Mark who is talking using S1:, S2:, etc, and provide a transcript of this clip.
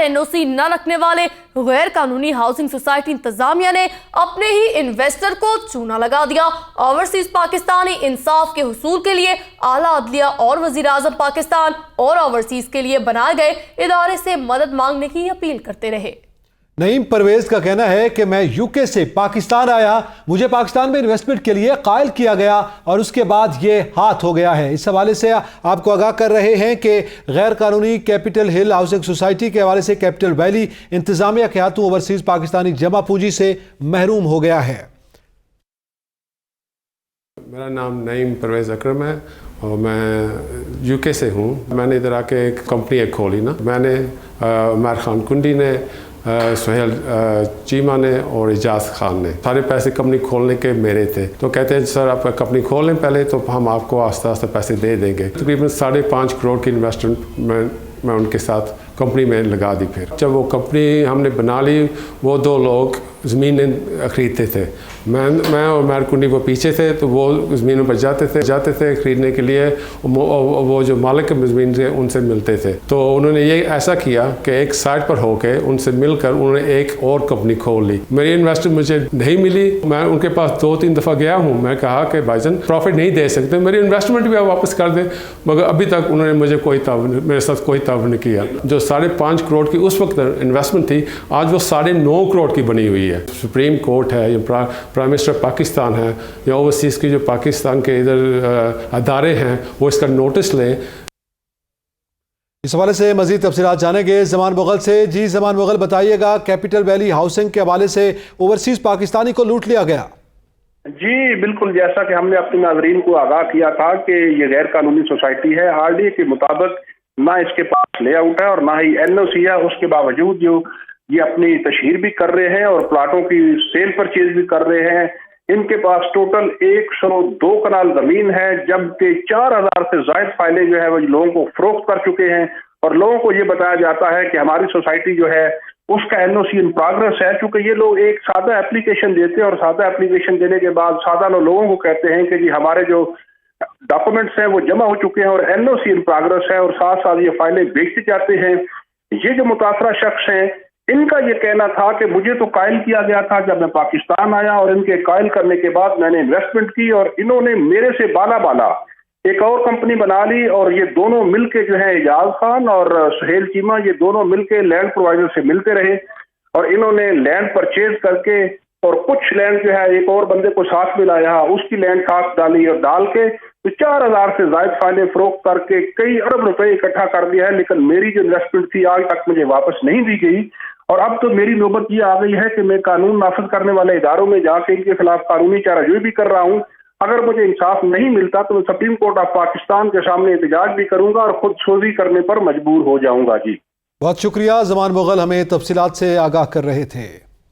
S1: NOC न रखने वाले गैर कानूनी हाउसिंग सोसाइटी इंतजामिया ने अपने ही इन्वेस्टर को चूना लगा दिया। ओवरसीज पाकिस्तानी इंसाफ के हुसूल के लिए आला अदलिया और वजीर आजम पाकिस्तान और ओवरसीज के लिए बनाए गए इदारे से मदद मांगने की अपील करते रहे।
S2: नईम परवेज का कहना है कि मैं यूके से पाकिस्तान आया, मुझे पाकिस्तान में इन्वेस्टमेंट के लिए कायल किया गया और उसके बाद ये हाथ हो गया है। इस हवाले से आपको आगाह कर रहे हैं कि गैर कानूनी कैपिटल हिल हाउसिंग सोसाइटी के हवाले से कैपिटल वैली इंतजामिया के हाथों ओवरसीज पाकिस्तानी जमा पूंजी से महरूम हो गया है।
S3: मेरा नाम नईम परवेज अकरम है और मैं यूके से हूँ। मैंने इधर आके एक कंपनी खोली ना, मैंने उमर खान कुंडी ने, सुहेल चीमा ने और इजाज़ खान ने, सारे पैसे कंपनी खोलने के मेरे थे। तो कहते हैं सर आप कंपनी खोल लें पहले, तो हम आपको आस्ते आस्ते पैसे दे देंगे। तकरीबन 5.5 करोड़ की इन्वेस्टमेंट मैं उनके साथ कंपनी में लगा दी। फिर जब वो कंपनी हमने बना ली, वो 2 लोग ज़मीनें ख़रीदते थे, मैं और उमर कुंडी वो पीछे थे, तो वो ज़मीनों पर जाते थे ख़रीदने के लिए। वो जो मालिक ज़मीन थे उनसे मिलते थे। तो उन्होंने ये ऐसा किया कि एक साइड पर होकर उनसे मिलकर उन्होंने एक और कंपनी खोल ली। मेरी इन्वेस्टमेंट मुझे नहीं मिली। मैं उनके पास 2-3 दफ़ा गया हूँ। मैं कहा कि भाईजान प्रॉफिट नहीं दे सकते, मेरी इन्वेस्टमेंट भी आप वापस कर दें, मगर अभी तक उन्होंने मुझे मेरे साथ कोई ताउन नहीं किया। जो 5.5 करोड़ की उस वक्त इन्वेस्टमेंट थी, आज वो 9.5 करोड़ की बनी हुई है। सुप्रीम कोर्ट है या प्राइम मिनिस्टर पाकिस्तान है या ओवरसीज की जो पाकिस्तान के इधर अदारे हैं, वो इसका नोटिस लें।
S2: इस हवाले से मजीद तफसीलात जानेंगे ज़मान मुग़ल से। जी ज़मान मुग़ल, बताइएगा, कैपिटल वैली हाउसिंग के हवाले से ओवरसीज पाकिस्तानी को लूट लिया गया।
S4: जी बिल्कुल, जैसा कि हमने अपने नाज़रीन को आगाह किया था कि ये गैर कानूनी सोसाइटी है। आरडीए के मुताबिक ना इसके पास लेआउट है और ना ही एनओसी है। उसके बावजूद जो ये अपनी तशहीर भी कर रहे हैं और प्लाटों की सेल परचेज भी कर रहे हैं। इनके पास टोटल 102 कनाल जमीन है, जबकि 4000 से ज्यादा फाइलें जो है वो लोगों को फरोख्त कर चुके हैं। और लोगों को ये बताया जाता है कि हमारी सोसाइटी जो है उसका एनओसी इन प्रोग्रेस है। चूंकि ये लोग एक सादा एप्लीकेशन देते हैं और सादा एप्लीकेशन देने के बाद सादा लोगों को कहते हैं कि जी हमारे जो डॉक्यूमेंट्स हैं वो जमा हो चुके हैं और एनओसी इन प्रोग्रेस है, और साथ साथ ये फाइलें बेचते जाते हैं। ये जो मुतासरा शख्स हैं, इनका ये कहना था कि मुझे तो कायल किया गया था जब मैं पाकिस्तान आया, और इनके कायल करने के बाद मैंने इन्वेस्टमेंट की और इन्होंने मेरे से बाला एक और कंपनी बना ली। और ये दोनों मिलके जो है, इजाज़ खान और सुहेल चीमा, ये दोनों मिलके लैंड प्रोवाइडर से मिलते रहे और इन्होंने लैंड परचेज करके और कुछ लैंड जो है एक और बंदे को साथ में लाया, उसकी लैंड कास्ट डाली और डाल के तो 4000 से ज्यादा फाइलें फरोख्त करके कई अरब रुपए इकट्ठा कर दिया है। लेकिन मेरी जो इन्वेस्टमेंट थी आज तक मुझे वापस नहीं दी गई। और अब तो मेरी नौबत ये आ गई है कि मैं कानून नाफिज करने वाले इदारों में जाके इनके खिलाफ कानूनी चाराजोई भी कर रहा हूँ। अगर मुझे इंसाफ नहीं मिलता तो मैं सुप्रीम कोर्ट ऑफ पाकिस्तान के सामने एहतजाज भी करूंगा और खुद सोजी करने पर मजबूर हो जाऊंगा। जी
S2: बहुत शुक्रिया ज़मान मुग़ल, हमें तफसीलात से आगाह कर रहे थे।